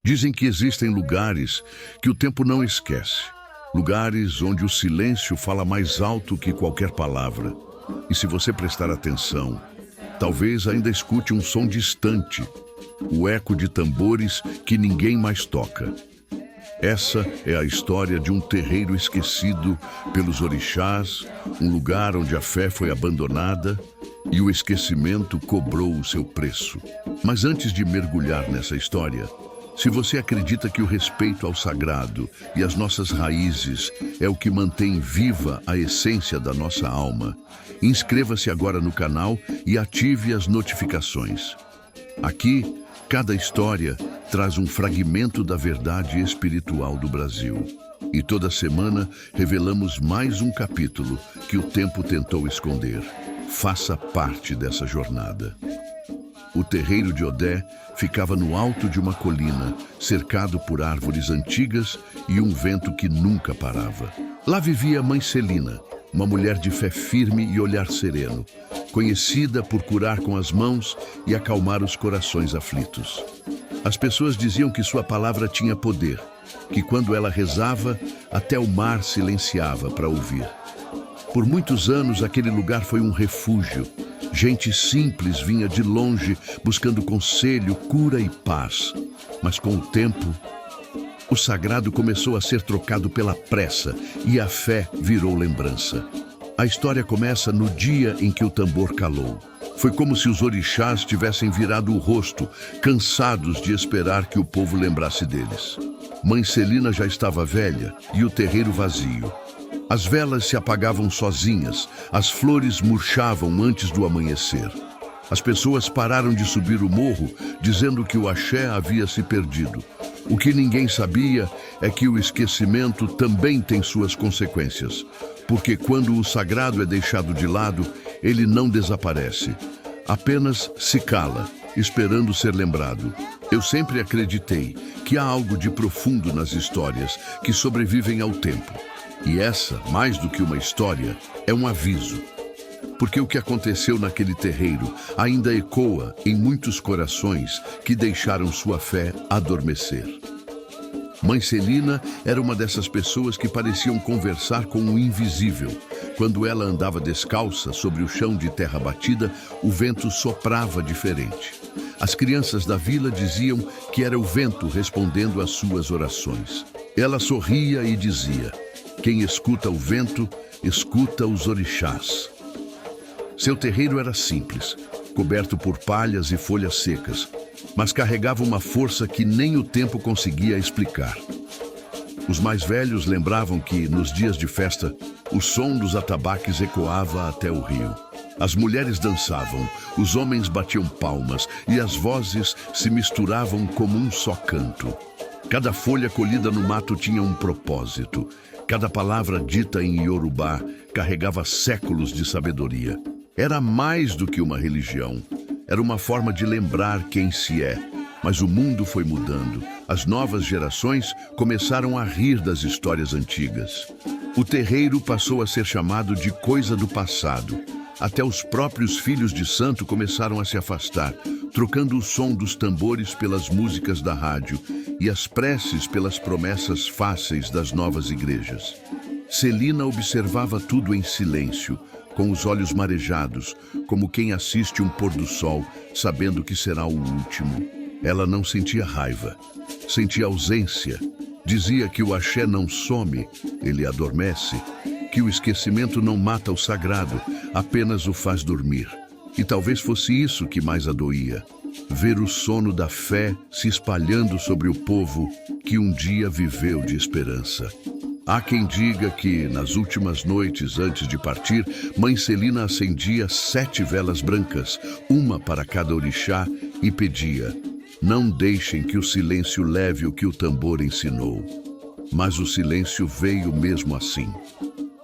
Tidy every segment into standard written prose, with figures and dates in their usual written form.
Dizem que existem lugares que o tempo não esquece. Lugares onde o silêncio fala mais alto que qualquer palavra. E se você prestar atenção, talvez ainda escute um som distante, o eco de tambores que ninguém mais toca. Essa é a história de um terreiro esquecido pelos orixás, um lugar onde a fé foi abandonada e o esquecimento cobrou o seu preço. Mas antes de mergulhar nessa história, se você acredita que o respeito ao sagrado e às nossas raízes é o que mantém viva a essência da nossa alma, inscreva-se agora no canal e ative as notificações. Aqui, cada história traz um fragmento da verdade espiritual do Brasil. E toda semana revelamos mais um capítulo que o tempo tentou esconder. Faça parte dessa jornada. O terreiro de Odé ficava no alto de uma colina, cercado por árvores antigas e um vento que nunca parava. Lá vivia Mãe Celina, uma mulher de fé firme e olhar sereno, conhecida por curar com as mãos e acalmar os corações aflitos. As pessoas diziam que sua palavra tinha poder, que quando ela rezava, até o mar silenciava para ouvir. Por muitos anos, aquele lugar foi um refúgio. Gente simples vinha de longe buscando conselho, cura e paz. Mas com o tempo, o sagrado começou a ser trocado pela pressa e a fé virou lembrança. A história começa no dia em que o tambor calou. Foi como se os orixás tivessem virado o rosto, cansados de esperar que o povo lembrasse deles. Mãe Celina já estava velha e o terreiro vazio. As velas se apagavam sozinhas, as flores murchavam antes do amanhecer. As pessoas pararam de subir o morro, dizendo que o axé havia se perdido. O que ninguém sabia é que o esquecimento também tem suas consequências, porque quando o sagrado é deixado de lado, ele não desaparece, apenas se cala, esperando ser lembrado. Eu sempre acreditei que há algo de profundo nas histórias que sobrevivem ao tempo. E essa, mais do que uma história, é um aviso. Porque o que aconteceu naquele terreiro ainda ecoa em muitos corações que deixaram sua fé adormecer. Mãe Celina era uma dessas pessoas que pareciam conversar com o invisível. Quando ela andava descalça sobre o chão de terra batida, o vento soprava diferente. As crianças da vila diziam que era o vento respondendo às suas orações. Ela sorria e dizia: "Quem escuta o vento, escuta os orixás." Seu terreiro era simples, coberto por palhas e folhas secas, mas carregava uma força que nem o tempo conseguia explicar. Os mais velhos lembravam que, nos dias de festa, o som dos atabaques ecoava até o rio. As mulheres dançavam, os homens batiam palmas e as vozes se misturavam como um só canto. Cada folha colhida no mato tinha um propósito. Cada palavra dita em Iorubá carregava séculos de sabedoria. Era mais do que uma religião. Era uma forma de lembrar quem se é. Mas o mundo foi mudando. As novas gerações começaram a rir das histórias antigas. O terreiro passou a ser chamado de coisa do passado. Até os próprios filhos de santo começaram a se afastar, trocando o som dos tambores pelas músicas da rádio e as preces pelas promessas fáceis das novas igrejas. Celina observava tudo em silêncio, com os olhos marejados, como quem assiste um pôr do sol, sabendo que será o último. Ela não sentia raiva, sentia ausência. Dizia que o axé não some, ele adormece, que o esquecimento não mata o sagrado, apenas o faz dormir. E talvez fosse isso que mais a doía, ver o sono da fé se espalhando sobre o povo que um dia viveu de esperança. Há quem diga que, nas últimas noites antes de partir, Mãe Celina acendia 7 velas brancas, uma para cada orixá, e pedia: "Não deixem que o silêncio leve o que o tambor ensinou." Mas o silêncio veio mesmo assim.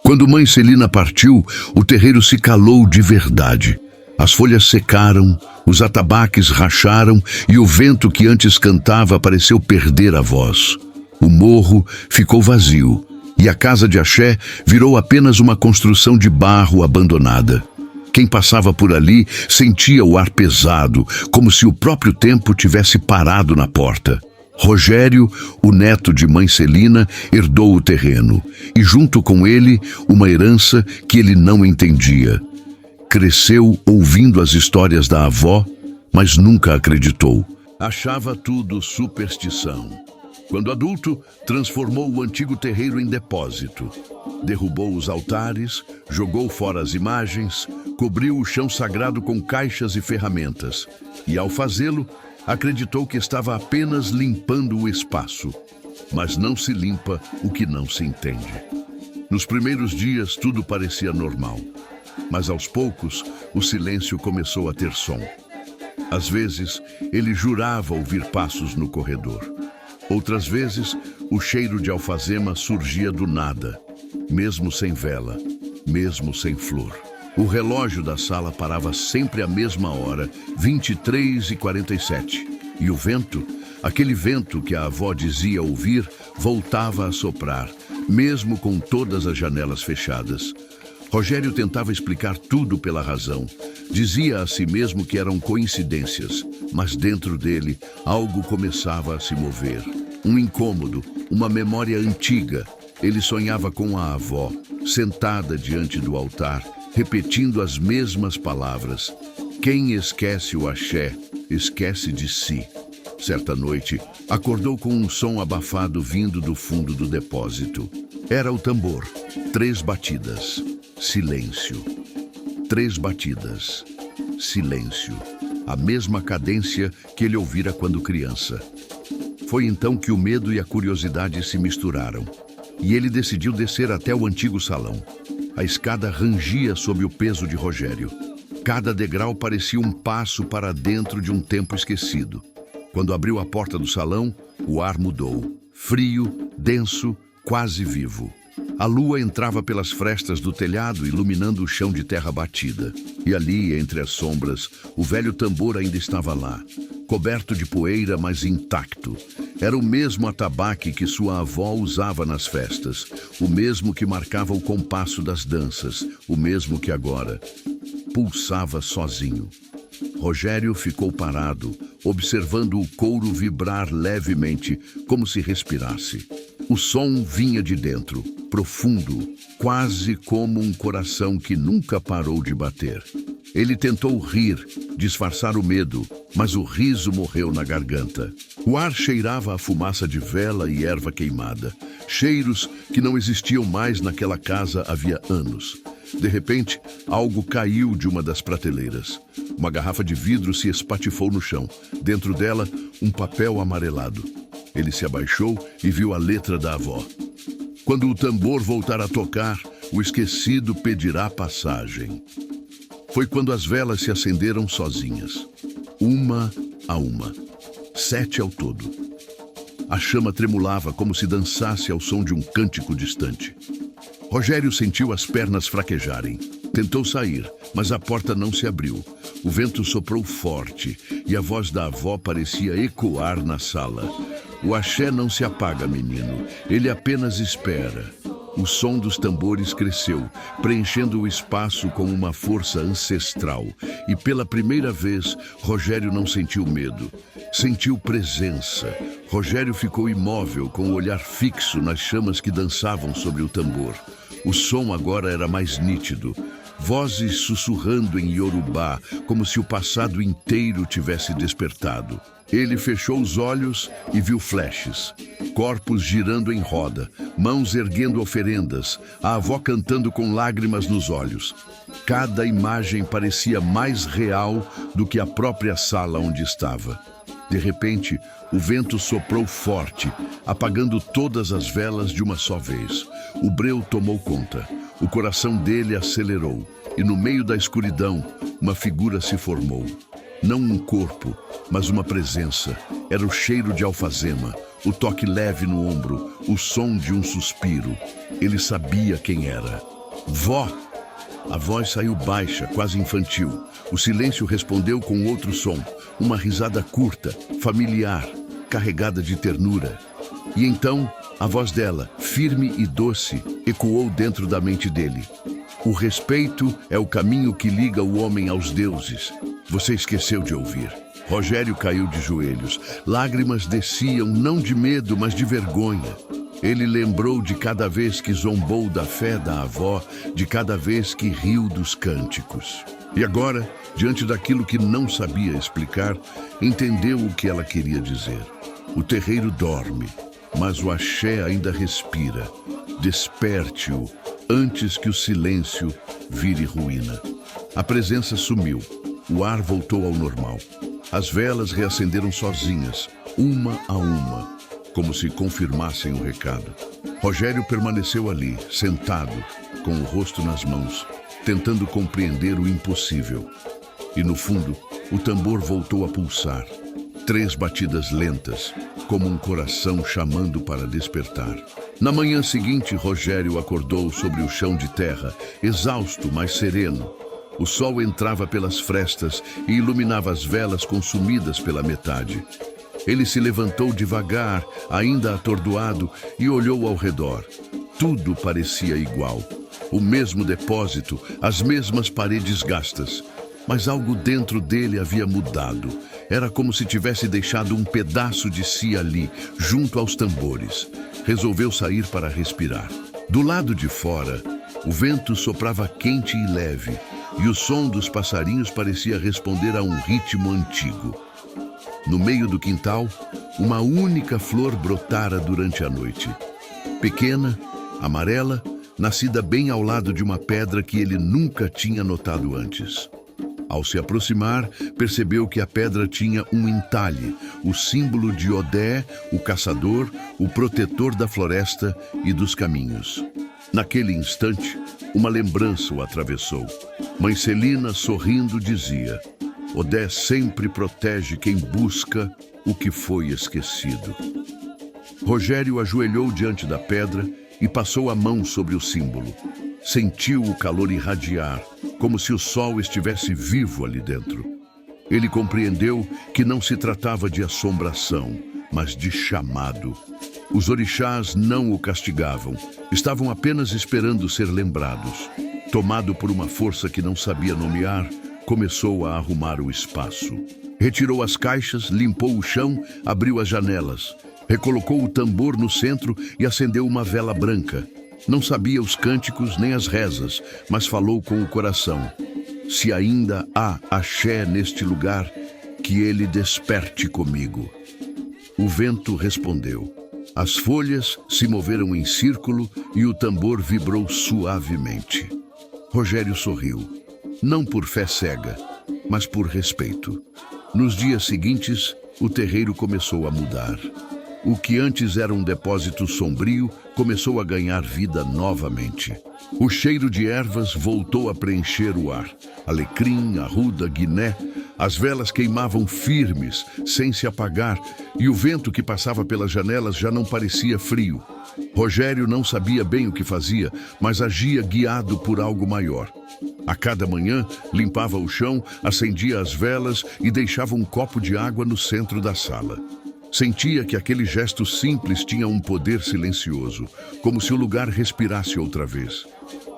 Quando Mãe Celina partiu, o terreiro se calou de verdade. As folhas secaram, os atabaques racharam e o vento que antes cantava pareceu perder a voz. O morro ficou vazio e a casa de axé virou apenas uma construção de barro abandonada. Quem passava por ali sentia o ar pesado, como se o próprio tempo tivesse parado na porta. Rogério, o neto de mãe Celina, herdou o terreno e, junto com ele, uma herança que ele não entendia. Cresceu ouvindo as histórias da avó, mas nunca acreditou. Achava tudo superstição. Quando adulto, transformou o antigo terreiro em depósito. Derrubou os altares, jogou fora as imagens, cobriu o chão sagrado com caixas e ferramentas. E, ao fazê-lo, acreditou que estava apenas limpando o espaço. Mas não se limpa o que não se entende. Nos primeiros dias, tudo parecia normal. Mas, aos poucos, o silêncio começou a ter som. Às vezes, ele jurava ouvir passos no corredor. Outras vezes, o cheiro de alfazema surgia do nada, mesmo sem vela, mesmo sem flor. O relógio da sala parava sempre à mesma hora, 23h47. E o vento, aquele vento que a avó dizia ouvir, voltava a soprar, mesmo com todas as janelas fechadas. Rogério tentava explicar tudo pela razão. Dizia a si mesmo que eram coincidências, mas dentro dele algo começava a se mover. Um incômodo, uma memória antiga. Ele sonhava com a avó, sentada diante do altar, repetindo as mesmas palavras. Quem esquece o axé, esquece de si. Certa noite, acordou com um som abafado vindo do fundo do depósito. Era o tambor. 3 batidas. Silêncio. 3 batidas. Silêncio. A mesma cadência que ele ouvira quando criança. Foi então que o medo e a curiosidade se misturaram. E ele decidiu descer até o antigo salão. A escada rangia sob o peso de Rogério. Cada degrau parecia um passo para dentro de um tempo esquecido. Quando abriu a porta do salão, o ar mudou. Frio, denso, quase vivo. A lua entrava pelas frestas do telhado, iluminando o chão de terra batida. E ali, entre as sombras, o velho tambor ainda estava lá, coberto de poeira, mas intacto. Era o mesmo atabaque que sua avó usava nas festas, o mesmo que marcava o compasso das danças, o mesmo que agora pulsava sozinho. Rogério ficou parado, observando o couro vibrar levemente, como se respirasse. O som vinha de dentro, profundo, quase como um coração que nunca parou de bater. Ele tentou rir, disfarçar o medo, mas o riso morreu na garganta. O ar cheirava a fumaça de vela e erva queimada, cheiros que não existiam mais naquela casa havia anos. De repente, algo caiu de uma das prateleiras. Uma garrafa de vidro se espatifou no chão. Dentro dela, um papel amarelado. Ele se abaixou e viu a letra da avó. Quando o tambor voltar a tocar, o esquecido pedirá passagem. Foi quando as velas se acenderam sozinhas. Uma a uma. 7 ao todo. A chama tremulava como se dançasse ao som de um cântico distante. Rogério sentiu as pernas fraquejarem. Tentou sair, mas a porta não se abriu. O vento soprou forte e a voz da avó parecia ecoar na sala. O axé não se apaga, menino. Ele apenas espera. O som dos tambores cresceu, preenchendo o espaço com uma força ancestral. E pela primeira vez, Rogério não sentiu medo. Sentiu presença. Rogério ficou imóvel, com o olhar fixo nas chamas que dançavam sobre o tambor. O som agora era mais nítido. Vozes sussurrando em Iorubá, como se o passado inteiro tivesse despertado. Ele fechou os olhos e viu flashes. Corpos girando em roda, mãos erguendo oferendas, a avó cantando com lágrimas nos olhos. Cada imagem parecia mais real do que a própria sala onde estava. De repente, o vento soprou forte, apagando todas as velas de uma só vez. O breu tomou conta. O coração dele acelerou, e no meio da escuridão, uma figura se formou. Não um corpo, mas uma presença. Era o cheiro de alfazema, o toque leve no ombro, o som de um suspiro. Ele sabia quem era. Vó! A voz saiu baixa, quase infantil. O silêncio respondeu com outro som, uma risada curta, familiar, carregada de ternura. E então, a voz dela, firme e doce, ecoou dentro da mente dele. O respeito é o caminho que liga o homem aos deuses. Você esqueceu de ouvir. Rogério caiu de joelhos. Lágrimas desciam, não de medo, mas de vergonha. Ele lembrou de cada vez que zombou da fé da avó, de cada vez que riu dos cânticos. E agora, diante daquilo que não sabia explicar, entendeu o que ela queria dizer. O terreiro dorme, mas o axé ainda respira. Desperte-o antes que o silêncio vire ruína. A presença sumiu. O ar voltou ao normal. As velas reacenderam sozinhas, uma a uma, como se confirmassem o recado. Rogério permaneceu ali, sentado, com o rosto nas mãos, tentando compreender o impossível. E no fundo, o tambor voltou a pulsar. 3 batidas lentas, como um coração chamando para despertar. Na manhã seguinte, Rogério acordou sobre o chão de terra, exausto, mas sereno. O sol entrava pelas frestas e iluminava as velas consumidas pela metade. Ele se levantou devagar, ainda atordoado, e olhou ao redor. Tudo parecia igual. O mesmo depósito, as mesmas paredes gastas. Mas algo dentro dele havia mudado. Era como se tivesse deixado um pedaço de si ali, junto aos tambores. Resolveu sair para respirar. Do lado de fora, o vento soprava quente e leve, e o som dos passarinhos parecia responder a um ritmo antigo. No meio do quintal, uma única flor brotara durante a noite. Pequena, amarela, nascida bem ao lado de uma pedra que ele nunca tinha notado antes. Ao se aproximar, percebeu que a pedra tinha um entalhe, o símbolo de Odé, o caçador, o protetor da floresta e dos caminhos. Naquele instante, uma lembrança o atravessou. Mãe Celina, sorrindo, dizia: Odé sempre protege quem busca o que foi esquecido. Rogério ajoelhou diante da pedra e passou a mão sobre o símbolo. Sentiu o calor irradiar, como se o sol estivesse vivo ali dentro. Ele compreendeu que não se tratava de assombração, mas de chamado. Os orixás não o castigavam, estavam apenas esperando ser lembrados. Tomado por uma força que não sabia nomear, começou a arrumar o espaço. Retirou as caixas, limpou o chão, abriu as janelas. Recolocou o tambor no centro e acendeu uma vela branca. Não sabia os cânticos nem as rezas, mas falou com o coração. Se ainda há axé neste lugar, que ele desperte comigo. O vento respondeu. As folhas se moveram em círculo e o tambor vibrou suavemente. Rogério sorriu, não por fé cega, mas por respeito. Nos dias seguintes, o terreiro começou a mudar. O que antes era um depósito sombrio começou a ganhar vida novamente. O cheiro de ervas voltou a preencher o ar. Alecrim, arruda, guiné, as velas queimavam firmes, sem se apagar, e o vento que passava pelas janelas já não parecia frio. Rogério não sabia bem o que fazia, mas agia guiado por algo maior. A cada manhã, limpava o chão, acendia as velas e deixava um copo de água no centro da sala. Sentia que aquele gesto simples tinha um poder silencioso, como se o lugar respirasse outra vez.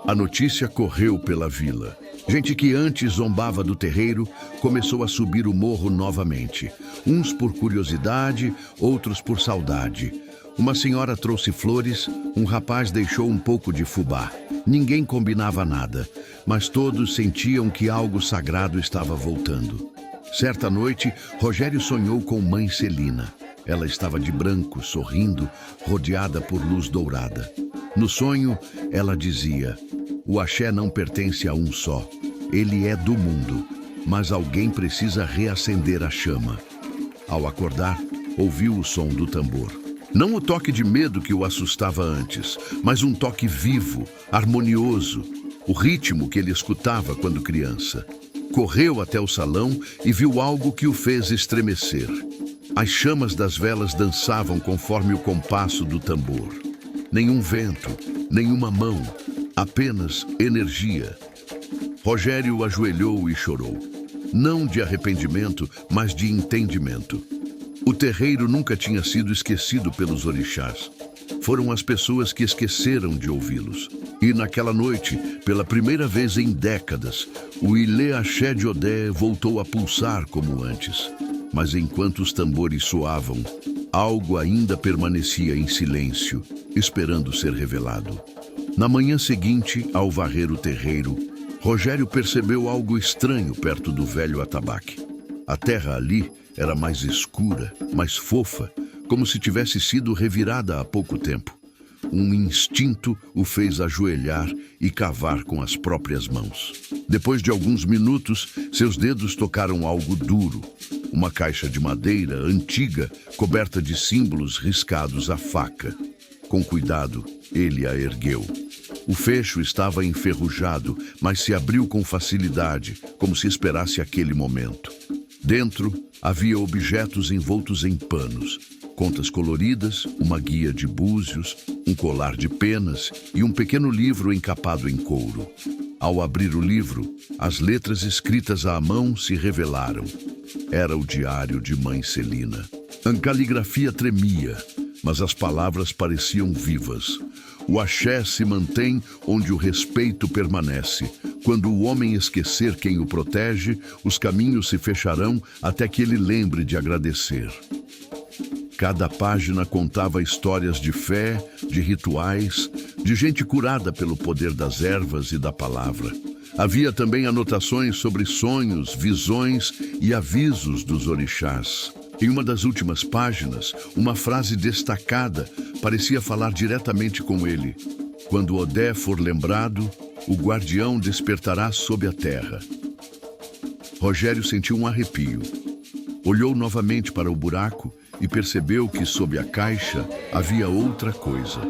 A notícia correu pela vila. Gente que antes zombava do terreiro começou a subir o morro novamente. Uns por curiosidade, outros por saudade. Uma senhora trouxe flores, um rapaz deixou um pouco de fubá. Ninguém combinava nada, mas todos sentiam que algo sagrado estava voltando. Certa noite, Rogério sonhou com Mãe Celina. Ela estava de branco, sorrindo, rodeada por luz dourada. No sonho, ela dizia: o axé não pertence a um só. Ele é do mundo, mas alguém precisa reacender a chama. Ao acordar, ouviu o som do tambor. Não o toque de medo que o assustava antes, mas um toque vivo, harmonioso, o ritmo que ele escutava quando criança. Correu até o salão e viu algo que o fez estremecer. As chamas das velas dançavam conforme o compasso do tambor. Nenhum vento, nenhuma mão, apenas energia. Rogério ajoelhou e chorou. Não de arrependimento, mas de entendimento. O terreiro nunca tinha sido esquecido pelos orixás. Foram as pessoas que esqueceram de ouvi-los. E naquela noite, pela primeira vez em décadas, o Ilê Axé de Odé voltou a pulsar como antes. Mas enquanto os tambores soavam, algo ainda permanecia em silêncio, esperando ser revelado. Na manhã seguinte, ao varrer o terreiro, Rogério percebeu algo estranho perto do velho atabaque. A terra ali era mais escura, mais fofa, como se tivesse sido revirada há pouco tempo. Um instinto o fez ajoelhar e cavar com as próprias mãos. Depois de alguns minutos, seus dedos tocaram algo duro. Uma caixa de madeira antiga, coberta de símbolos riscados à faca. Com cuidado, ele a ergueu. O fecho estava enferrujado, mas se abriu com facilidade, como se esperasse aquele momento. Dentro, havia objetos envoltos em panos. Contas coloridas, uma guia de búzios, um colar de penas e um pequeno livro encapado em couro. Ao abrir o livro, as letras escritas à mão se revelaram. Era o diário de Mãe Celina. A caligrafia tremia, mas as palavras pareciam vivas. O axé se mantém onde o respeito permanece. Quando o homem esquecer quem o protege, os caminhos se fecharão até que ele lembre de agradecer. Cada página contava histórias de fé, de rituais, de gente curada pelo poder das ervas e da palavra. Havia também anotações sobre sonhos, visões e avisos dos orixás. Em uma das últimas páginas, uma frase destacada parecia falar diretamente com ele. Quando Odé for lembrado, o guardião despertará sob a terra. Rogério sentiu um arrepio. Olhou novamente para o buraco e percebeu que sob a caixa havia outra coisa.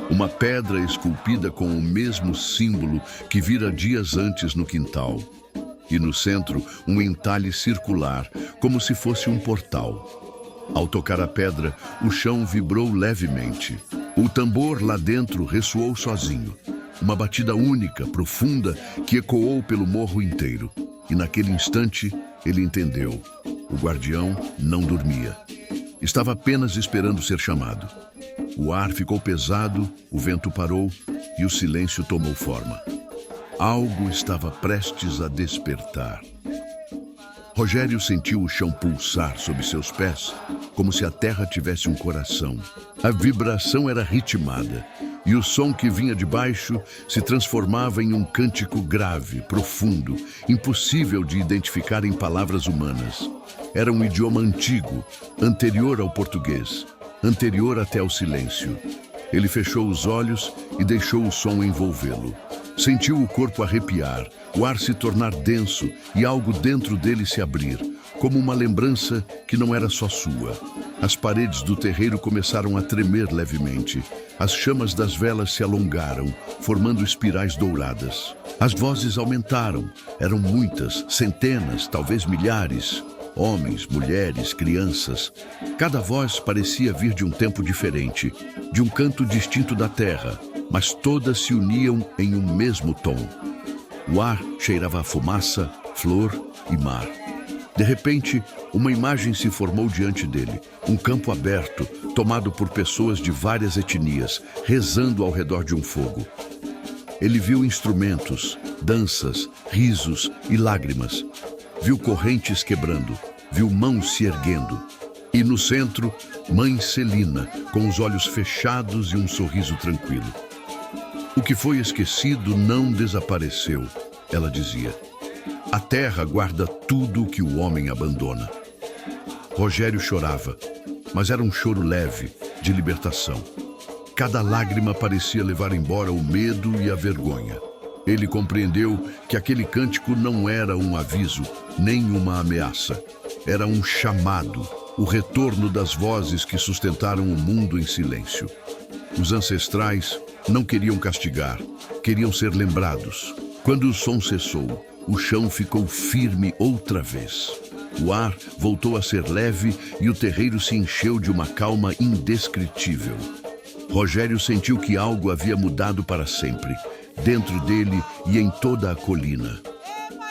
Uma pedra esculpida com o mesmo símbolo que vira dias antes no quintal. E no centro, um entalhe circular, como se fosse um portal. Ao tocar a pedra, o chão vibrou levemente. O tambor lá dentro ressoou sozinho. Uma batida única, profunda, que ecoou pelo morro inteiro. E naquele instante, ele entendeu. O guardião não dormia. Estava apenas esperando ser chamado. O ar ficou pesado, o vento parou e o silêncio tomou forma. Algo estava prestes a despertar. Rogério sentiu o chão pulsar sob seus pés, como se a terra tivesse um coração. A vibração era ritmada, e o som que vinha de baixo se transformava em um cântico grave, profundo, impossível de identificar em palavras humanas. Era um idioma antigo, anterior ao português, anterior até ao silêncio. Ele fechou os olhos e deixou o som envolvê-lo. Sentiu o corpo arrepiar, o ar se tornar denso e algo dentro dele se abrir, como uma lembrança que não era só sua. As paredes do terreiro começaram a tremer levemente. As chamas das velas se alongaram, formando espirais douradas. As vozes aumentaram. Eram muitas, centenas, talvez milhares. Homens, mulheres, crianças. Cada voz parecia vir de um tempo diferente, de um canto distinto da terra, mas todas se uniam em um mesmo tom. O ar cheirava a fumaça, flor e mar. De repente, uma imagem se formou diante dele. Um campo aberto, tomado por pessoas de várias etnias, rezando ao redor de um fogo. Ele viu instrumentos, danças, risos e lágrimas. Viu correntes quebrando, viu mãos se erguendo. E no centro, Mãe Celina, com os olhos fechados e um sorriso tranquilo. O que foi esquecido não desapareceu, ela dizia. A terra guarda tudo o que o homem abandona. Rogério chorava, mas era um choro leve, de libertação. Cada lágrima parecia levar embora o medo e a vergonha. Ele compreendeu que aquele cântico não era um aviso, nem uma ameaça. Era um chamado, o retorno das vozes que sustentaram o mundo em silêncio. Os ancestrais não queriam castigar, queriam ser lembrados. Quando o som cessou, o chão ficou firme outra vez. O ar voltou a ser leve e o terreiro se encheu de uma calma indescritível. Rogério sentiu que algo havia mudado para sempre, dentro dele e em toda a colina.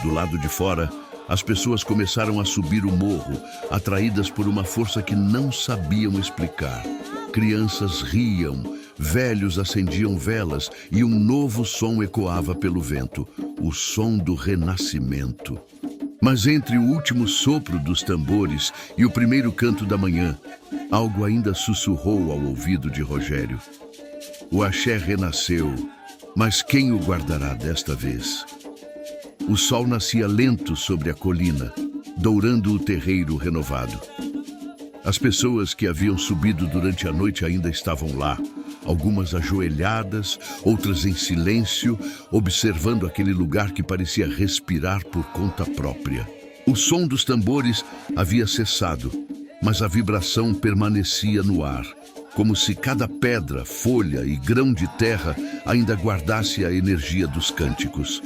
Do lado de fora, as pessoas começaram a subir o morro, atraídas por uma força que não sabiam explicar. Crianças riam, velhos acendiam velas e um novo som ecoava pelo vento, o som do renascimento. Mas entre o último sopro dos tambores e o primeiro canto da manhã, algo ainda sussurrou ao ouvido de Rogério. O axé renasceu, mas quem o guardará desta vez? O sol nascia lento sobre a colina, dourando o terreiro renovado. As pessoas que haviam subido durante a noite ainda estavam lá, algumas ajoelhadas, outras em silêncio, observando aquele lugar que parecia respirar por conta própria. O som dos tambores havia cessado, mas a vibração permanecia no ar, como se cada pedra, folha e grão de terra ainda guardasse a energia dos cânticos.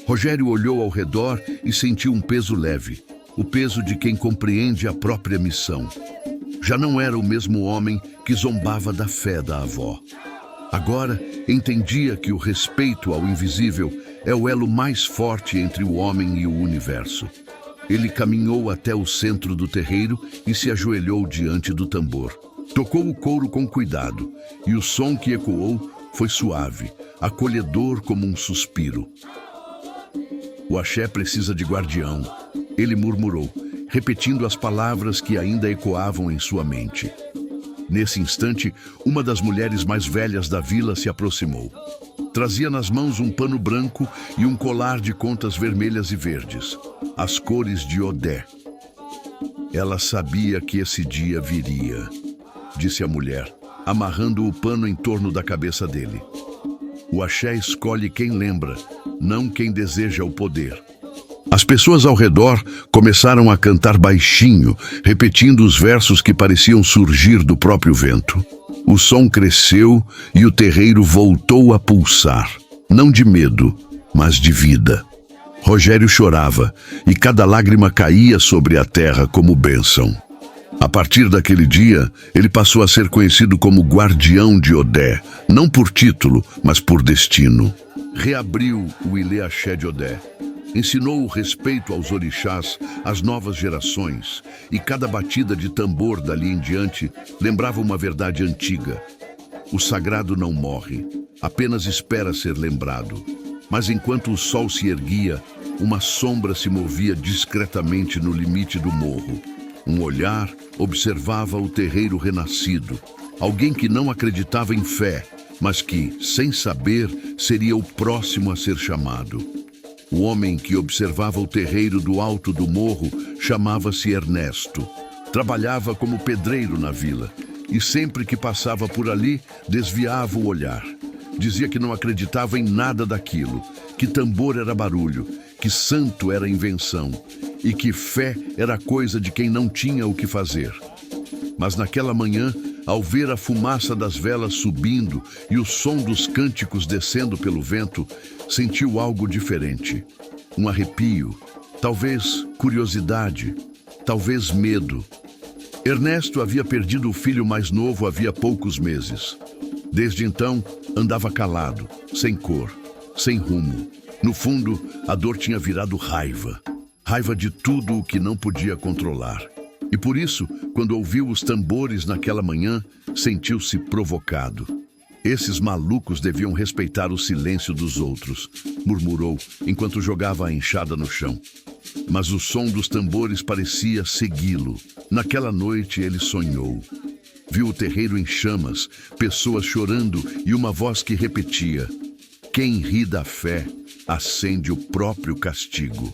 Rogério olhou ao redor e sentiu um peso leve, o peso de quem compreende a própria missão. Já não era o mesmo homem que zombava da fé da avó. Agora entendia que o respeito ao invisível é o elo mais forte entre o homem e o universo. Ele caminhou até o centro do terreiro e se ajoelhou diante do tambor. Tocou o couro com cuidado, e o som que ecoou foi suave, acolhedor como um suspiro. O axé precisa de guardião, ele murmurou, repetindo as palavras que ainda ecoavam em sua mente. Nesse instante, uma das mulheres mais velhas da vila se aproximou. Trazia nas mãos um pano branco e um colar de contas vermelhas e verdes, as cores de Odé. Ela sabia que esse dia viria, disse a mulher, amarrando o pano em torno da cabeça dele. O axé escolhe quem lembra, não quem deseja o poder. As pessoas ao redor começaram a cantar baixinho, repetindo os versos que pareciam surgir do próprio vento. O som cresceu e o terreiro voltou a pulsar, não de medo, mas de vida. Rogério chorava e cada lágrima caía sobre a terra como bênção. A partir daquele dia, ele passou a ser conhecido como guardião de Odé, não por título, mas por destino. Reabriu o Ilê Axé de Odé. Ensinou o respeito aos orixás às novas gerações, e cada batida de tambor dali em diante lembrava uma verdade antiga. O sagrado não morre, apenas espera ser lembrado. Mas enquanto o sol se erguia, uma sombra se movia discretamente no limite do morro. Um olhar observava o terreiro renascido, alguém que não acreditava em fé, mas que, sem saber, seria o próximo a ser chamado. O homem que observava o terreiro do alto do morro chamava-se Ernesto. Trabalhava como pedreiro na vila e sempre que passava por ali desviava o olhar. Dizia que não acreditava em nada daquilo, que tambor era barulho, que santo era invenção e que fé era coisa de quem não tinha o que fazer. Mas naquela manhã, ao ver a fumaça das velas subindo e o som dos cânticos descendo pelo vento, sentiu algo diferente. Um arrepio, talvez curiosidade, talvez medo. Ernesto havia perdido o filho mais novo havia poucos meses. Desde então, andava calado, sem cor, sem rumo. No fundo, a dor tinha virado raiva. Raiva de tudo o que não podia controlar. E por isso, quando ouviu os tambores naquela manhã, sentiu-se provocado. Esses malucos deviam respeitar o silêncio dos outros, murmurou, enquanto jogava a enxada no chão. Mas o som dos tambores parecia segui-lo. Naquela noite ele sonhou. Viu o terreiro em chamas, pessoas chorando e uma voz que repetia: quem ri da fé, acende o próprio castigo.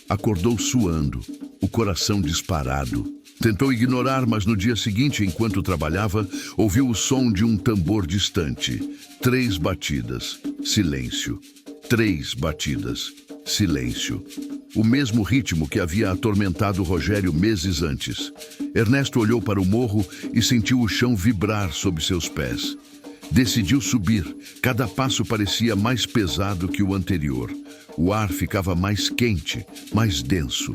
Acordou suando, o coração disparado. Tentou ignorar, mas no dia seguinte, enquanto trabalhava, ouviu o som de um tambor distante. 3 batidas, silêncio. 3 batidas, silêncio. O mesmo ritmo que havia atormentado Rogério meses antes. Ernesto olhou para o morro e sentiu o chão vibrar sob seus pés. Decidiu subir. Cada passo parecia mais pesado que o anterior. O ar ficava mais quente, mais denso.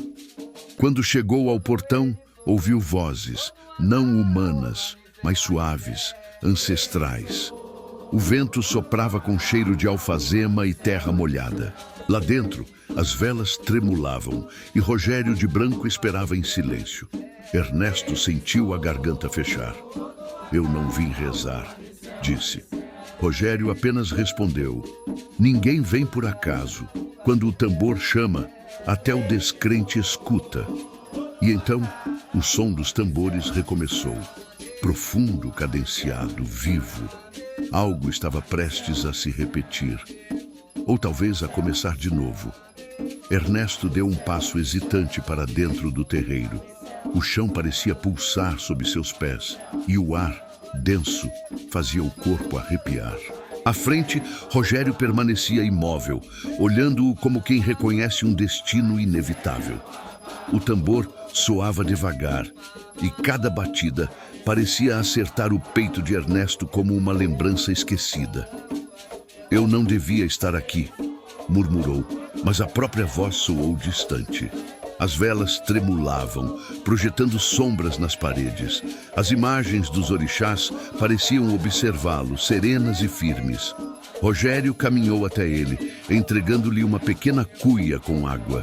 Quando chegou ao portão, ouviu vozes, não humanas, mas suaves, ancestrais. O vento soprava com cheiro de alfazema e terra molhada. Lá dentro, as velas tremulavam e Rogério de branco esperava em silêncio. Ernesto sentiu a garganta fechar. Eu não vim rezar, disse. Rogério apenas respondeu: ninguém vem por acaso. Quando o tambor chama, até o descrente escuta. E então, o som dos tambores recomeçou. Profundo, cadenciado, vivo. Algo estava prestes a se repetir. Ou talvez a começar de novo. Ernesto deu um passo hesitante para dentro do terreiro. O chão parecia pulsar sob seus pés, e o ar, denso, fazia o corpo arrepiar. À frente, Rogério permanecia imóvel, olhando-o como quem reconhece um destino inevitável. O tambor soava devagar, e cada batida parecia acertar o peito de Ernesto como uma lembrança esquecida. "Eu não devia estar aqui", murmurou, mas a própria voz soou distante. As velas tremulavam, projetando sombras nas paredes. As imagens dos orixás pareciam observá-lo, serenas e firmes. Rogério caminhou até ele, entregando-lhe uma pequena cuia com água.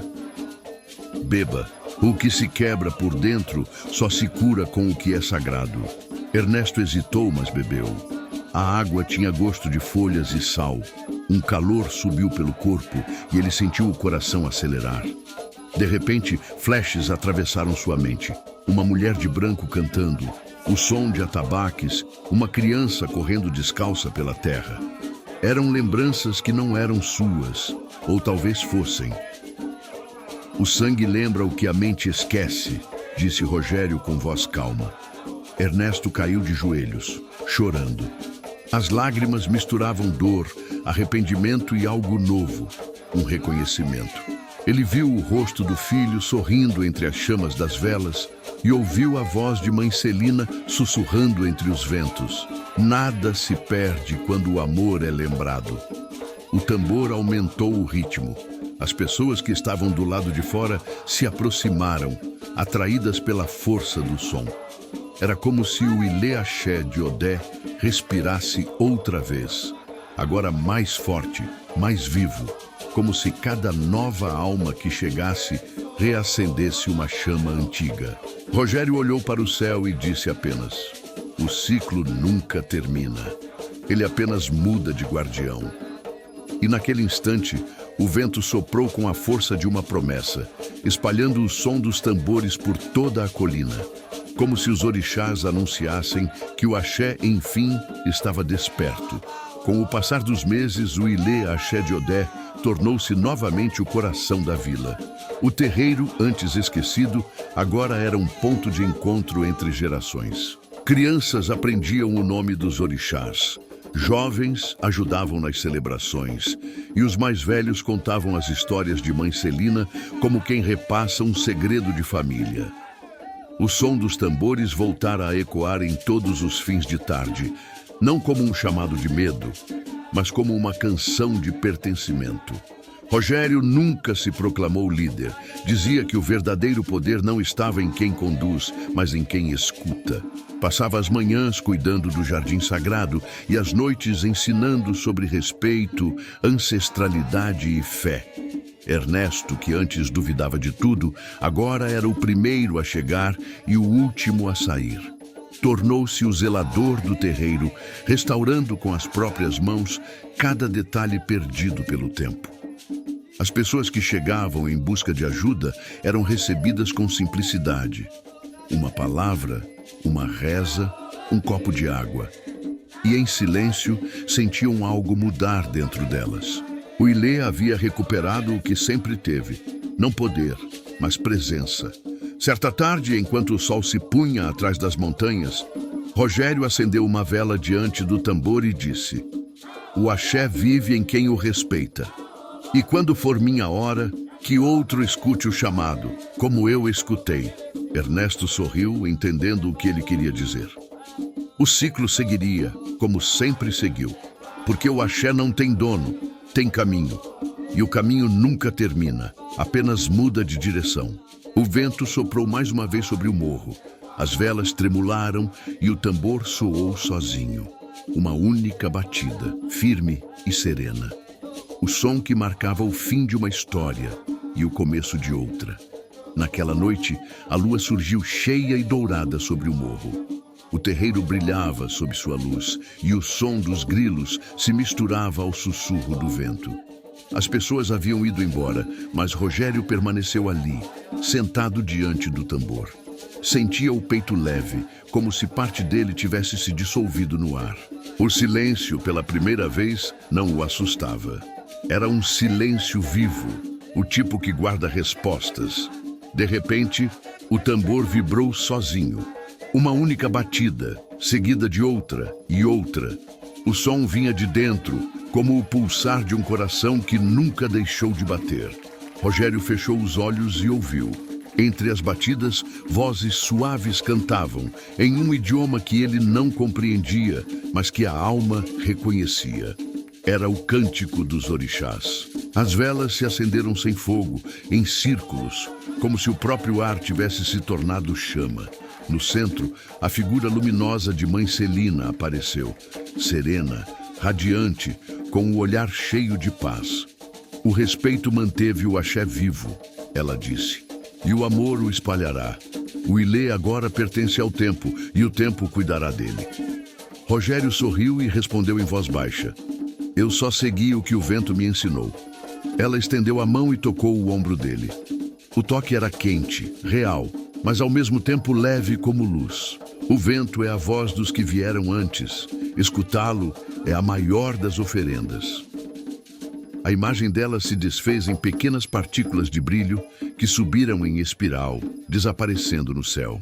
"Beba. O que se quebra por dentro só se cura com o que é sagrado." Ernesto hesitou, mas bebeu. A água tinha gosto de folhas e sal. Um calor subiu pelo corpo e ele sentiu o coração acelerar. De repente, flashes atravessaram sua mente. Uma mulher de branco cantando, o som de atabaques, uma criança correndo descalça pela terra. Eram lembranças que não eram suas, ou talvez fossem. "O sangue lembra o que a mente esquece", disse Rogério com voz calma. Ernesto caiu de joelhos, chorando. As lágrimas misturavam dor, arrependimento e algo novo, um reconhecimento. Ele viu o rosto do filho sorrindo entre as chamas das velas e ouviu a voz de mãe Celina sussurrando entre os ventos. Nada se perde quando o amor é lembrado. O tambor aumentou o ritmo. As pessoas que estavam do lado de fora se aproximaram, atraídas pela força do som. Era como se o Ilê Axé de Odé respirasse outra vez, agora mais forte, mais vivo, como se cada nova alma que chegasse reacendesse uma chama antiga. Rogério olhou para o céu e disse apenas: "O ciclo nunca termina. Ele apenas muda de guardião." E naquele instante, o vento soprou com a força de uma promessa, espalhando o som dos tambores por toda a colina, como se os orixás anunciassem que o axé, enfim, estava desperto. Com o passar dos meses, o Ilê Axé de Odé tornou-se novamente o coração da vila. O terreiro, antes esquecido, agora era um ponto de encontro entre gerações. Crianças aprendiam o nome dos orixás. Jovens ajudavam nas celebrações, e os mais velhos contavam as histórias de mãe Celina como quem repassa um segredo de família. O som dos tambores voltara a ecoar em todos os fins de tarde, não como um chamado de medo, mas como uma canção de pertencimento. Rogério nunca se proclamou líder. Dizia que o verdadeiro poder não estava em quem conduz, mas em quem escuta. Passava as manhãs cuidando do jardim sagrado e as noites ensinando sobre respeito, ancestralidade e fé. Ernesto, que antes duvidava de tudo, agora era o primeiro a chegar e o último a sair. Tornou-se o zelador do terreiro, restaurando com as próprias mãos cada detalhe perdido pelo tempo. As pessoas que chegavam em busca de ajuda eram recebidas com simplicidade. Uma palavra, uma reza, um copo de água. E em silêncio sentiam algo mudar dentro delas. O Ilê havia recuperado o que sempre teve, não poder, mas presença. Certa tarde, enquanto o sol se punha atrás das montanhas, Rogério acendeu uma vela diante do tambor e disse: "O axé vive em quem o respeita. E quando for minha hora, que outro escute o chamado, como eu escutei." Ernesto sorriu, entendendo o que ele queria dizer. O ciclo seguiria, como sempre seguiu, porque o axé não tem dono, tem caminho. E o caminho nunca termina, apenas muda de direção. O vento soprou mais uma vez sobre o morro. As velas tremularam e o tambor soou sozinho. Uma única batida, firme e serena. O som que marcava o fim de uma história e o começo de outra. Naquela noite, a lua surgiu cheia e dourada sobre o morro. O terreiro brilhava sob sua luz e o som dos grilos se misturava ao sussurro do vento. As pessoas haviam ido embora, mas Rogério permaneceu ali, sentado diante do tambor. Sentia o peito leve, como se parte dele tivesse se dissolvido no ar. O silêncio, pela primeira vez, não o assustava. Era um silêncio vivo, o tipo que guarda respostas. De repente, o tambor vibrou sozinho. Uma única batida, seguida de outra e outra. O som vinha de dentro, como o pulsar de um coração que nunca deixou de bater. Rogério fechou os olhos e ouviu. Entre as batidas, vozes suaves cantavam, em um idioma que ele não compreendia, mas que a alma reconhecia. Era o cântico dos orixás. As velas se acenderam sem fogo, em círculos, como se o próprio ar tivesse se tornado chama. No centro, a figura luminosa de Mãe Celina apareceu, serena, radiante, com o olhar cheio de paz. O respeito manteve o axé vivo, ela disse, e o amor o espalhará. O Ilê agora pertence ao tempo, e o tempo cuidará dele. Rogério sorriu e respondeu em voz baixa. Eu só segui o que o vento me ensinou. Ela estendeu a mão e tocou o ombro dele. O toque era quente, real, mas ao mesmo tempo leve como luz. O vento é a voz dos que vieram antes. Escutá-lo é a maior das oferendas. A imagem dela se desfez em pequenas partículas de brilho que subiram em espiral, desaparecendo no céu.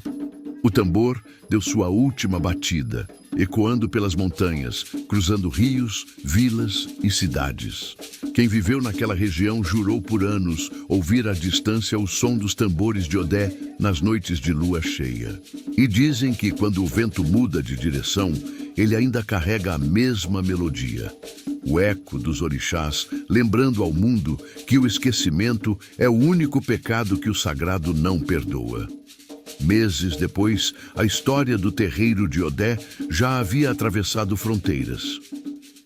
O tambor deu sua última batida, ecoando pelas montanhas, cruzando rios, vilas e cidades. Quem viveu naquela região jurou por anos ouvir à distância o som dos tambores de Odé nas noites de lua cheia. E dizem que quando o vento muda de direção, ele ainda carrega a mesma melodia. O eco dos orixás, lembrando ao mundo que o esquecimento é o único pecado que o sagrado não perdoa. Meses depois, a história do terreiro de Odé já havia atravessado fronteiras.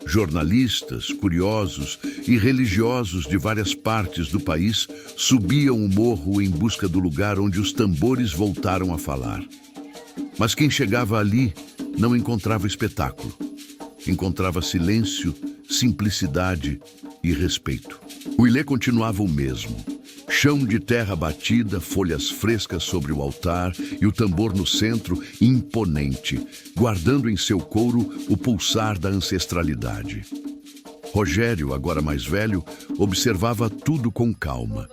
Jornalistas, curiosos e religiosos de várias partes do país subiam o morro em busca do lugar onde os tambores voltaram a falar. Mas quem chegava ali não encontrava espetáculo. Encontrava silêncio, simplicidade e respeito. O Ilê continuava o mesmo. Chão de terra batida, folhas frescas sobre o altar e o tambor no centro, imponente, guardando em seu couro o pulsar da ancestralidade. Rogério, agora mais velho, observava tudo com calma.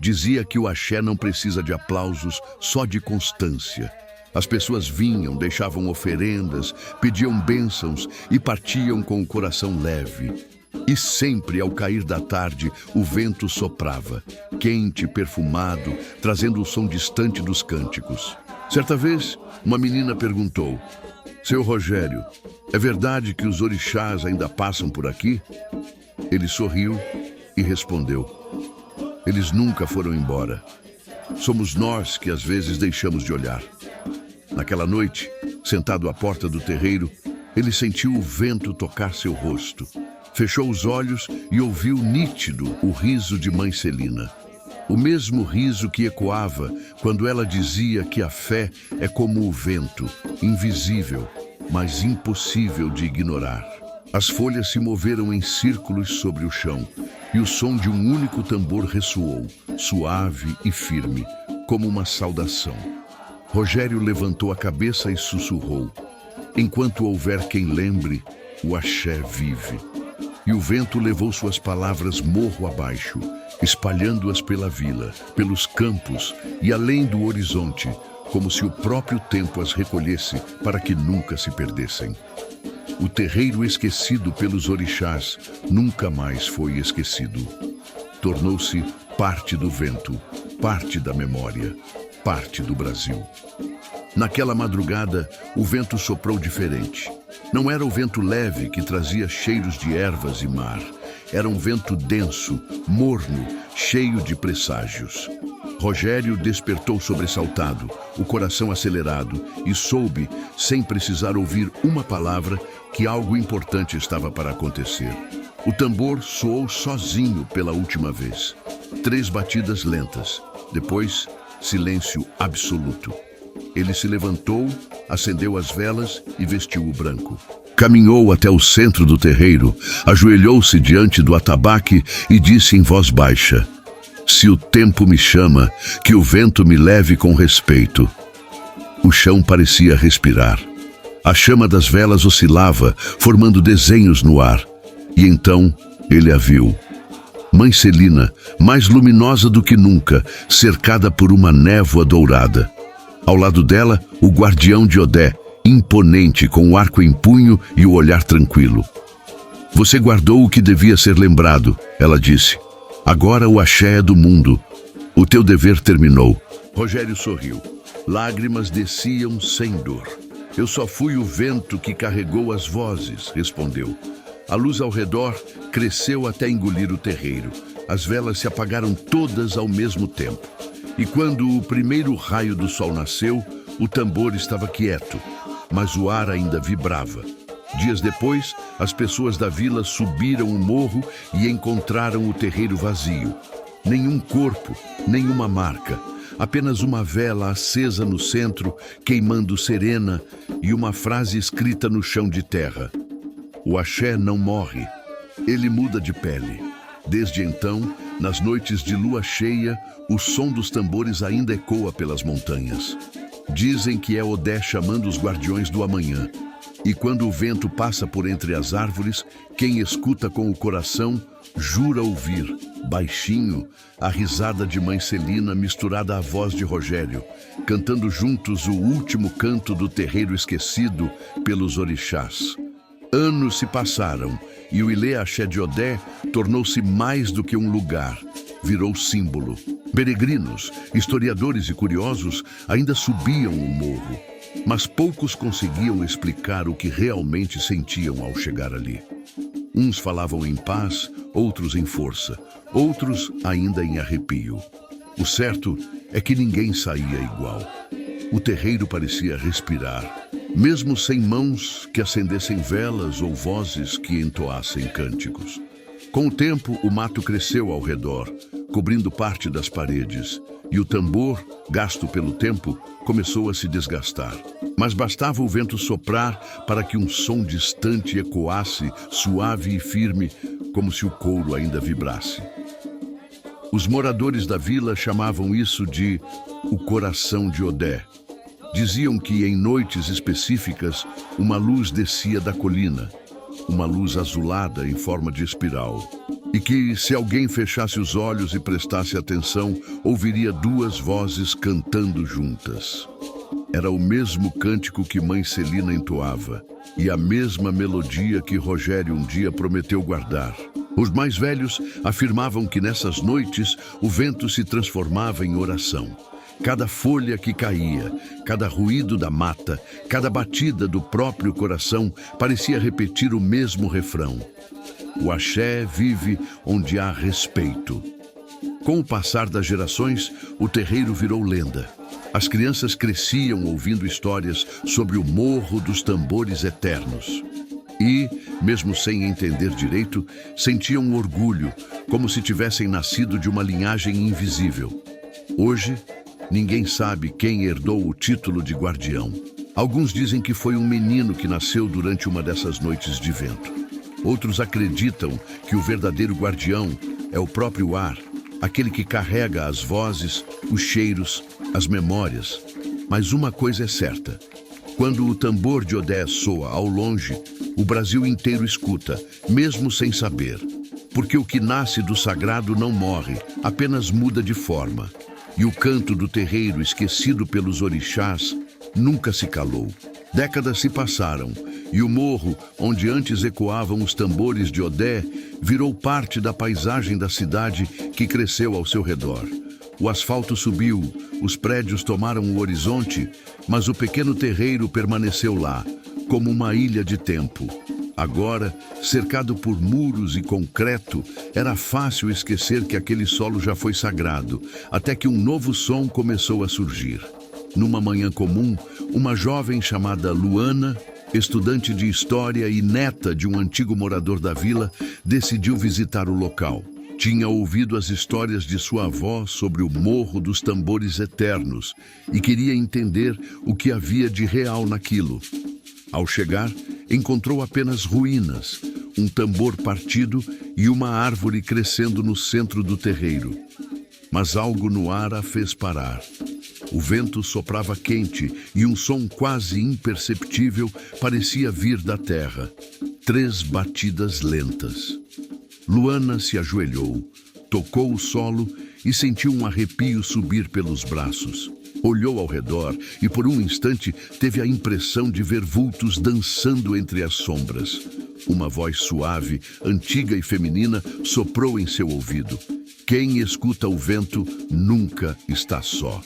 Dizia que o axé não precisa de aplausos, só de constância. As pessoas vinham, deixavam oferendas, pediam bênçãos e partiam com o coração leve. E sempre, ao cair da tarde, o vento soprava, quente, perfumado, trazendo o som distante dos cânticos. Certa vez, uma menina perguntou, Seu Rogério, é verdade que os orixás ainda passam por aqui? Ele sorriu e respondeu, Eles nunca foram embora. Somos nós que às vezes deixamos de olhar. Naquela noite, sentado à porta do terreiro, ele sentiu o vento tocar seu rosto. Fechou os olhos e ouviu nítido o riso de Mãe Celina. O mesmo riso que ecoava quando ela dizia que a fé é como o vento, invisível, mas impossível de ignorar. As folhas se moveram em círculos sobre o chão e o som de um único tambor ressoou, suave e firme, como uma saudação. Rogério levantou a cabeça e sussurrou, Enquanto houver quem lembre, o axé vive. E o vento levou suas palavras morro abaixo, espalhando-as pela vila, pelos campos e além do horizonte, como se o próprio tempo as recolhesse para que nunca se perdessem. O terreiro esquecido pelos orixás nunca mais foi esquecido. Tornou-se parte do vento, parte da memória, parte do Brasil. Naquela madrugada, o vento soprou diferente. Não era o vento leve que trazia cheiros de ervas e mar. Era um vento denso, morno, cheio de presságios. Rogério despertou sobressaltado, o coração acelerado, e soube, sem precisar ouvir uma palavra, que algo importante estava para acontecer. O tambor soou sozinho pela última vez. 3 batidas lentas. Depois, silêncio absoluto. Ele se levantou, acendeu as velas e vestiu o branco. Caminhou até o centro do terreiro, ajoelhou-se diante do atabaque e disse em voz baixa: "Se o tempo me chama, que o vento me leve com respeito." O chão parecia respirar. A chama das velas oscilava, formando desenhos no ar. E então ele a viu. Mãe Celina, mais luminosa do que nunca, cercada por uma névoa dourada. Ao lado dela, o guardião de Odé, imponente, com o arco em punho e o olhar tranquilo. "Você guardou o que devia ser lembrado," ela disse. "Agora o axé é do mundo. O teu dever terminou." Rogério sorriu. Lágrimas desciam sem dor. "Eu só fui o vento que carregou as vozes," respondeu. A luz ao redor cresceu até engolir o terreiro. As velas se apagaram todas ao mesmo tempo. E quando o primeiro raio do sol nasceu, o tambor estava quieto, mas o ar ainda vibrava. Dias depois, as pessoas da vila subiram o morro e encontraram o terreiro vazio. Nenhum corpo, nenhuma marca. Apenas uma vela acesa no centro, queimando serena, e uma frase escrita no chão de terra: "O axé não morre, ele muda de pele." Desde então, nas noites de lua cheia, o som dos tambores ainda ecoa pelas montanhas. Dizem que é Odé chamando os guardiões do amanhã. E quando o vento passa por entre as árvores, quem escuta com o coração jura ouvir, baixinho, a risada de Mãe Celina misturada à voz de Rogério, cantando juntos o último canto do terreiro esquecido pelos orixás. Anos se passaram e o Ilê Axé de Odé tornou-se mais do que um lugar, virou símbolo. Peregrinos, historiadores e curiosos ainda subiam o morro, mas poucos conseguiam explicar o que realmente sentiam ao chegar ali. Uns falavam em paz, outros em força, outros ainda em arrepio. O certo é que ninguém saía igual. O terreiro parecia respirar, mesmo sem mãos que acendessem velas ou vozes que entoassem cânticos. Com o tempo, o mato cresceu ao redor, cobrindo parte das paredes, e o tambor, gasto pelo tempo, começou a se desgastar. Mas bastava o vento soprar para que um som distante ecoasse, suave e firme, como se o couro ainda vibrasse. Os moradores da vila chamavam isso de o coração de Odé. Diziam que em noites específicas uma luz descia da colina, uma luz azulada em forma de espiral, e que se alguém fechasse os olhos e prestasse atenção, ouviria duas vozes cantando juntas. Era o mesmo cântico que Mãe Celina entoava, e a mesma melodia que Rogério um dia prometeu guardar. Os mais velhos afirmavam que nessas noites o vento se transformava em oração. Cada folha que caía, cada ruído da mata, cada batida do próprio coração parecia repetir o mesmo refrão: "O axé vive onde há respeito." Com o passar das gerações, o terreiro virou lenda. As crianças cresciam ouvindo histórias sobre o Morro dos Tambores Eternos. E, mesmo sem entender direito, sentiam um orgulho, como se tivessem nascido de uma linhagem invisível. Hoje, ninguém sabe quem herdou o título de guardião. Alguns dizem que foi um menino que nasceu durante uma dessas noites de vento. Outros acreditam que o verdadeiro guardião é o próprio ar, aquele que carrega as vozes, os cheiros, as memórias. Mas uma coisa é certa: quando o tambor de Odé soa ao longe, o Brasil inteiro escuta, mesmo sem saber. Porque o que nasce do sagrado não morre, apenas muda de forma. E o canto do terreiro, esquecido pelos orixás, nunca se calou. Décadas se passaram, e o morro, onde antes ecoavam os tambores de Odé, virou parte da paisagem da cidade que cresceu ao seu redor. O asfalto subiu, os prédios tomaram o horizonte, mas o pequeno terreiro permaneceu lá, como uma ilha de tempo. Agora, cercado por muros e concreto, era fácil esquecer que aquele solo já foi sagrado, até que um novo som começou a surgir. Numa manhã comum, uma jovem chamada Luana, estudante de história e neta de um antigo morador da vila, decidiu visitar o local. Tinha ouvido as histórias de sua avó sobre o Morro dos Tambores Eternos e queria entender o que havia de real naquilo. Ao chegar, encontrou apenas ruínas, um tambor partido e uma árvore crescendo no centro do terreiro. Mas algo no ar a fez parar. O vento soprava quente e um som quase imperceptível parecia vir da terra. 3 batidas lentas. Luana se ajoelhou, tocou o solo e sentiu um arrepio subir pelos braços. Olhou ao redor e por um instante teve a impressão de ver vultos dançando entre as sombras. Uma voz suave, antiga e feminina soprou em seu ouvido. Quem escuta o vento nunca está só.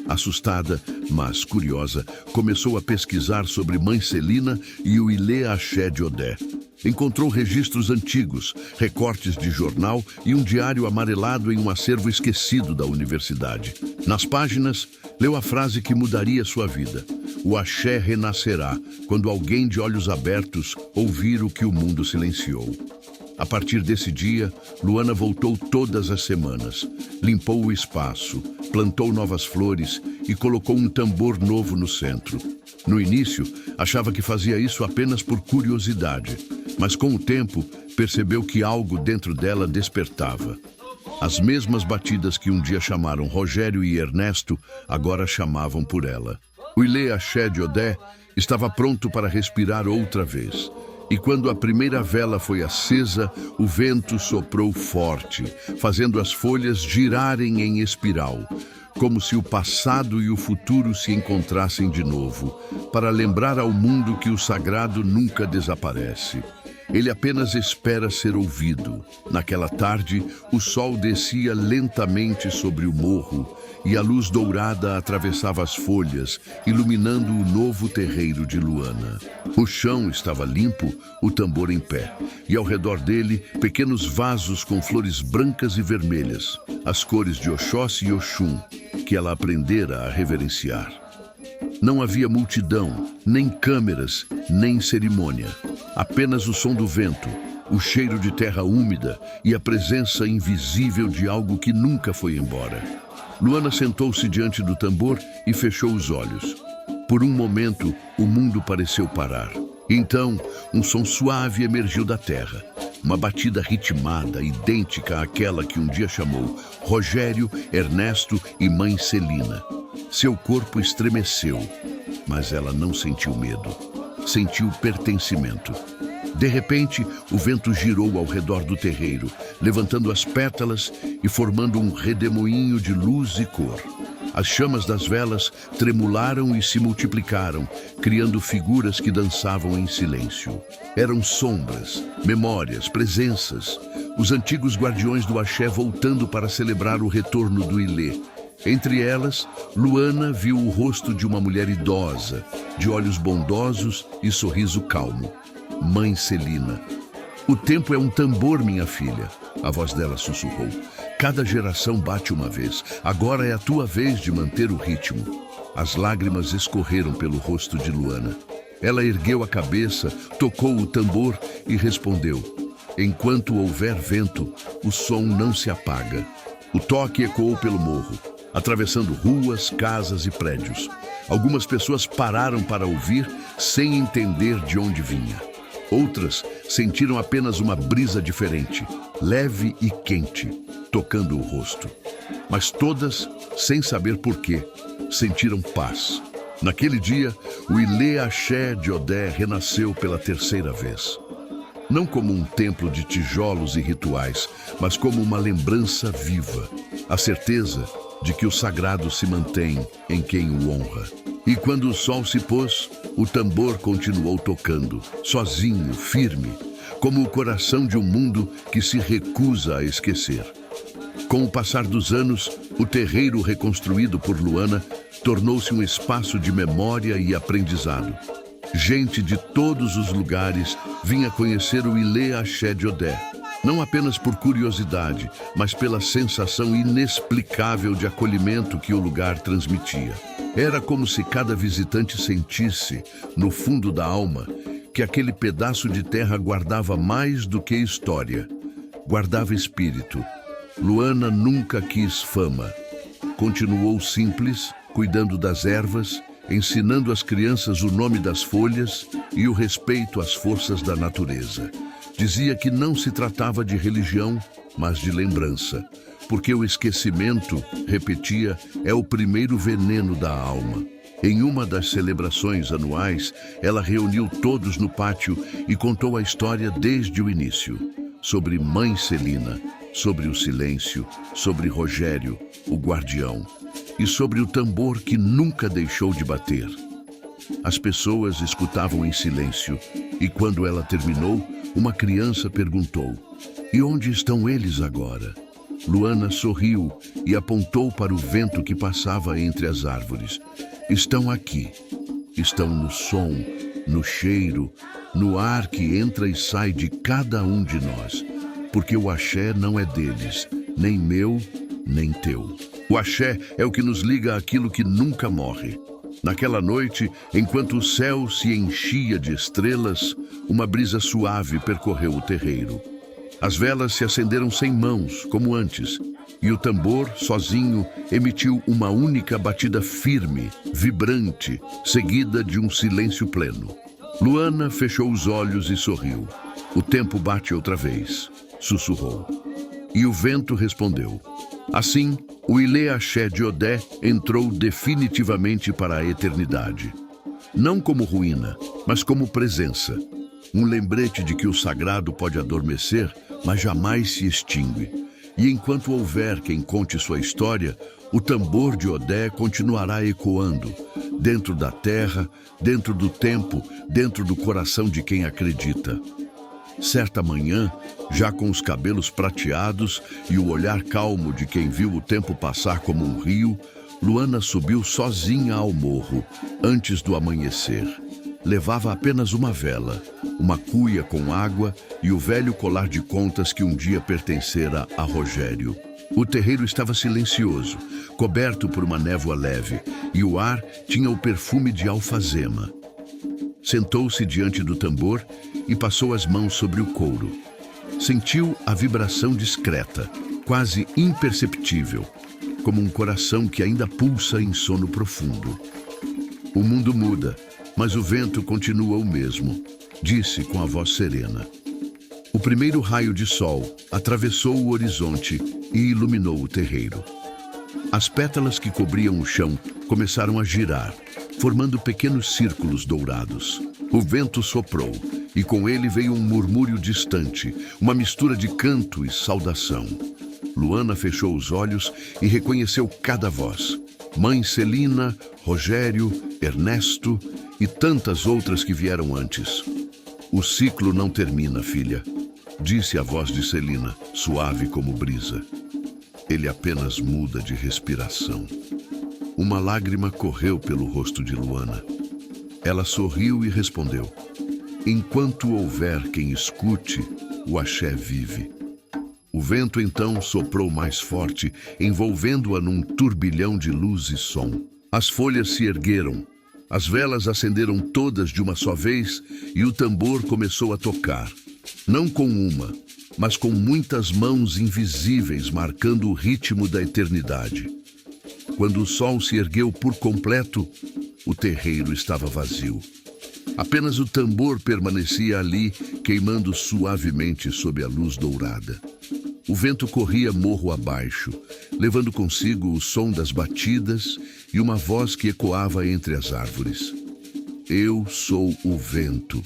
Assustada, mas curiosa, começou a pesquisar sobre Mãe Celina e o Ilê Axé de Odé. Encontrou registros antigos, recortes de jornal e um diário amarelado em um acervo esquecido da universidade. Nas páginas, leu a frase que mudaria sua vida. O axé renascerá quando alguém de olhos abertos ouvir o que o mundo silenciou. A partir desse dia, Luana voltou todas as semanas. Limpou o espaço, plantou novas flores e colocou um tambor novo no centro. No início, achava que fazia isso apenas por curiosidade, mas com o tempo, percebeu que algo dentro dela despertava. As mesmas batidas que um dia chamaram Rogério e Ernesto, agora chamavam por ela. O Ilê Axé de Odé estava pronto para respirar outra vez. E quando a primeira vela foi acesa, o vento soprou forte, fazendo as folhas girarem em espiral, como se o passado e o futuro se encontrassem de novo, para lembrar ao mundo que o sagrado nunca desaparece. Ele apenas espera ser ouvido. Naquela tarde, o sol descia lentamente sobre o morro e a luz dourada atravessava as folhas, iluminando o novo terreiro de Luana. O chão estava limpo, o tambor em pé, e ao redor dele, pequenos vasos com flores brancas e vermelhas, as cores de Oxóssi e Oxum, que ela aprendera a reverenciar. Não havia multidão, nem câmeras, nem cerimônia. Apenas o som do vento, o cheiro de terra úmida e a presença invisível de algo que nunca foi embora. Luana sentou-se diante do tambor e fechou os olhos. Por um momento, o mundo pareceu parar. Então, um som suave emergiu da terra. Uma batida ritmada, idêntica àquela que um dia chamou Rogério, Ernesto e Mãe Celina. Seu corpo estremeceu, mas ela não sentiu medo. Sentiu pertencimento. De repente, o vento girou ao redor do terreiro, levantando as pétalas e formando um redemoinho de luz e cor. As chamas das velas tremularam e se multiplicaram, criando figuras que dançavam em silêncio. Eram sombras, memórias, presenças. Os antigos guardiões do axé voltando para celebrar o retorno do Ilê. Entre elas, Luana viu o rosto de uma mulher idosa, de olhos bondosos e sorriso calmo. Mãe Celina. O tempo é um tambor, minha filha, a voz dela sussurrou. Cada geração bate uma vez. Agora é a tua vez de manter o ritmo. As lágrimas escorreram pelo rosto de Luana. Ela ergueu a cabeça, tocou o tambor e respondeu. Enquanto houver vento, o som não se apaga. O toque ecoou pelo morro, atravessando ruas, casas e prédios. Algumas pessoas pararam para ouvir, sem entender de onde vinha. Outras sentiram apenas uma brisa diferente, leve e quente, tocando o rosto. Mas todas, sem saber porquê, sentiram paz. Naquele dia, o Ilê Axé de Odé renasceu pela terceira vez. Não como um templo de tijolos e rituais, mas como uma lembrança viva. A certeza de que o sagrado se mantém em quem o honra. E quando o sol se pôs, o tambor continuou tocando, sozinho, firme, como o coração de um mundo que se recusa a esquecer. Com o passar dos anos, o terreiro reconstruído por Luana tornou-se um espaço de memória e aprendizado. Gente de todos os lugares vinha conhecer o Ilê Axé de Odé, não apenas por curiosidade, mas pela sensação inexplicável de acolhimento que o lugar transmitia. Era como se cada visitante sentisse, no fundo da alma, que aquele pedaço de terra guardava mais do que história. Guardava espírito. Luana nunca quis fama. Continuou simples, cuidando das ervas, ensinando às crianças o nome das folhas e o respeito às forças da natureza. Dizia que não se tratava de religião, mas de lembrança, porque o esquecimento, repetia, é o primeiro veneno da alma. Em uma das celebrações anuais, ela reuniu todos no pátio e contou a história desde o início, sobre Mãe Celina, sobre o silêncio, sobre Rogério, o guardião, e sobre o tambor que nunca deixou de bater. As pessoas escutavam em silêncio, e quando ela terminou, uma criança perguntou: "E onde estão eles agora?" Luana sorriu e apontou para o vento que passava entre as árvores. "Estão aqui. Estão no som, no cheiro, no ar que entra e sai de cada um de nós, porque o axé não é deles, nem meu, nem teu. O axé é o que nos liga àquilo que nunca morre." Naquela noite, enquanto o céu se enchia de estrelas, uma brisa suave percorreu o terreiro. As velas se acenderam sem mãos, como antes, e o tambor, sozinho, emitiu uma única batida firme, vibrante, seguida de um silêncio pleno. Luana fechou os olhos e sorriu. "O tempo bate outra vez", sussurrou. E o vento respondeu. Assim, o Ilê Axé de Odé entrou definitivamente para a eternidade. Não como ruína, mas como presença. Um lembrete de que o sagrado pode adormecer, mas jamais se extingue. E enquanto houver quem conte sua história, o tambor de Odé continuará ecoando, dentro da terra, dentro do tempo, dentro do coração de quem acredita. Certa manhã, já com os cabelos prateados e o olhar calmo de quem viu o tempo passar como um rio, Luana subiu sozinha ao morro, antes do amanhecer. Levava apenas uma vela, uma cuia com água e o velho colar de contas que um dia pertencera a Rogério. O terreiro estava silencioso, coberto por uma névoa leve, e o ar tinha o perfume de alfazema. Sentou-se diante do tambor e passou as mãos sobre o couro. Sentiu a vibração discreta, quase imperceptível, como um coração que ainda pulsa em sono profundo. "O mundo muda, mas o vento continua o mesmo", disse com a voz serena. O primeiro raio de sol atravessou o horizonte e iluminou o terreiro. As pétalas que cobriam o chão começaram a girar, formando pequenos círculos dourados. O vento soprou, e com ele veio um murmúrio distante, uma mistura de canto e saudação. Luana fechou os olhos e reconheceu cada voz. Mãe Celina, Rogério, Ernesto e tantas outras que vieram antes. "O ciclo não termina, filha", disse a voz de Celina, suave como brisa. "Ele apenas muda de respiração." Uma lágrima correu pelo rosto de Luana. Ela sorriu e respondeu: "Enquanto houver quem escute, o axé vive." O vento então soprou mais forte, envolvendo-a num turbilhão de luz e som. As folhas se ergueram, as velas acenderam todas de uma só vez e o tambor começou a tocar. Não com uma, mas com muitas mãos invisíveis marcando o ritmo da eternidade. Quando o sol se ergueu por completo, o terreiro estava vazio. Apenas o tambor permanecia ali, queimando suavemente sob a luz dourada. O vento corria morro abaixo, levando consigo o som das batidas e uma voz que ecoava entre as árvores. "Eu sou o vento,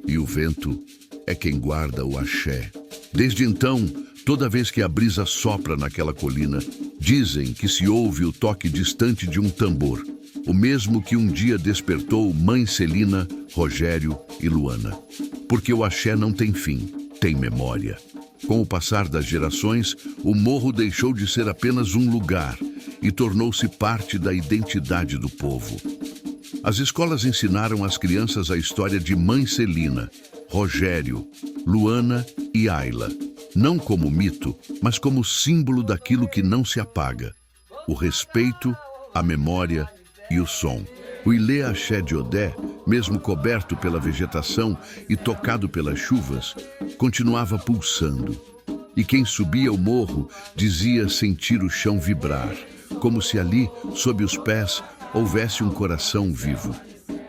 e o vento é quem guarda o axé." Desde então, toda vez que a brisa sopra naquela colina, dizem que se ouve o toque distante de um tambor, o mesmo que um dia despertou Mãe Celina, Rogério e Luana. Porque o axé não tem fim, tem memória. Com o passar das gerações, o morro deixou de ser apenas um lugar e tornou-se parte da identidade do povo. As escolas ensinaram às crianças a história de Mãe Celina, Rogério, Luana e Ayla, não como mito, mas como símbolo daquilo que não se apaga: o respeito, a memória e o som. O Ilê Axé de Odé, mesmo coberto pela vegetação e tocado pelas chuvas, continuava pulsando. E quem subia o morro dizia sentir o chão vibrar, como se ali, sob os pés, houvesse um coração vivo.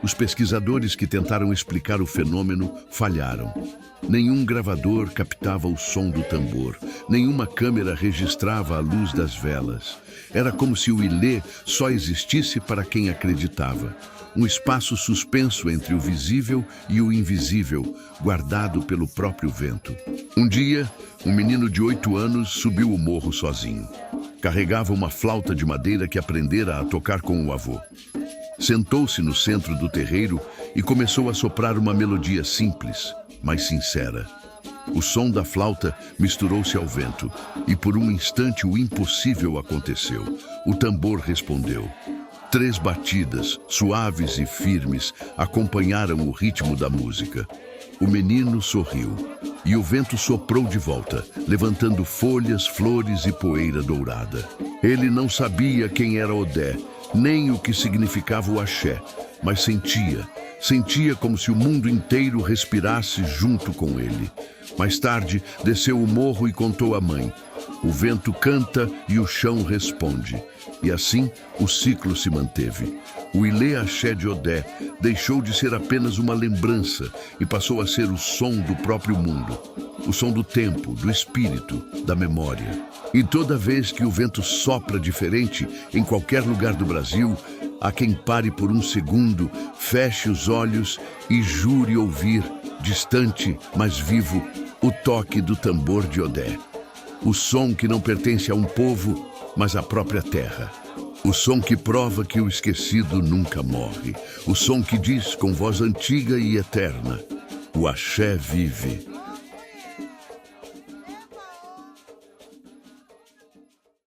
Os pesquisadores que tentaram explicar o fenômeno falharam. Nenhum gravador captava o som do tambor, nenhuma câmera registrava a luz das velas. Era como se o Ilê só existisse para quem acreditava. Um espaço suspenso entre o visível e o invisível, guardado pelo próprio vento. Um dia, um menino de 8 anos subiu o morro sozinho. Carregava uma flauta de madeira que aprendera a tocar com o avô. Sentou-se no centro do terreiro e começou a soprar uma melodia simples, mas sincera. O som da flauta misturou-se ao vento e por um instante o impossível aconteceu. O tambor respondeu. 3 batidas, suaves e firmes, acompanharam o ritmo da música. O menino sorriu e o vento soprou de volta, levantando folhas, flores e poeira dourada. Ele não sabia quem era Odé, nem o que significava o axé, mas sentia como se o mundo inteiro respirasse junto com ele. Mais tarde, desceu o morro e contou à mãe. O vento canta e o chão responde. E assim, o ciclo se manteve. O Ilê Axé de Odé deixou de ser apenas uma lembrança e passou a ser o som do próprio mundo. O som do tempo, do espírito, da memória. E toda vez que o vento sopra diferente em qualquer lugar do Brasil, há quem pare por um segundo, feche os olhos e jure ouvir, distante, mas vivo, o toque do tambor de Odé. O som que não pertence a um povo, mas à própria terra. O som que prova que o esquecido nunca morre. O som que diz com voz antiga e eterna: o axé vive.